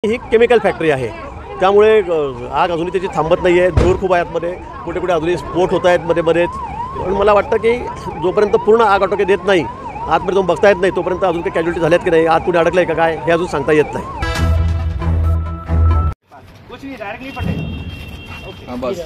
ही chemical factory आहे, त्यामुळे आग अजूनही त्याची थांबत नाही आहे. धूर खूप आहे आतमध्ये, कुठे कुठे अजूनही स्फोट होत आहेत मध्ये मध्येच. पण मला वाटतं की जोपर्यंत पूर्ण आग आटोक्यात येत नाही, आतमध्ये जाऊन बघता येत नाही, तोपर्यंत अजून काही कॅज्युअलिटी झाल्यात की नाही, आत कुठे अडकलं आहे का काय हे अजून सांगता येत नाही. कुछ नहीं, डायरेक्टली पटे. हाँ बस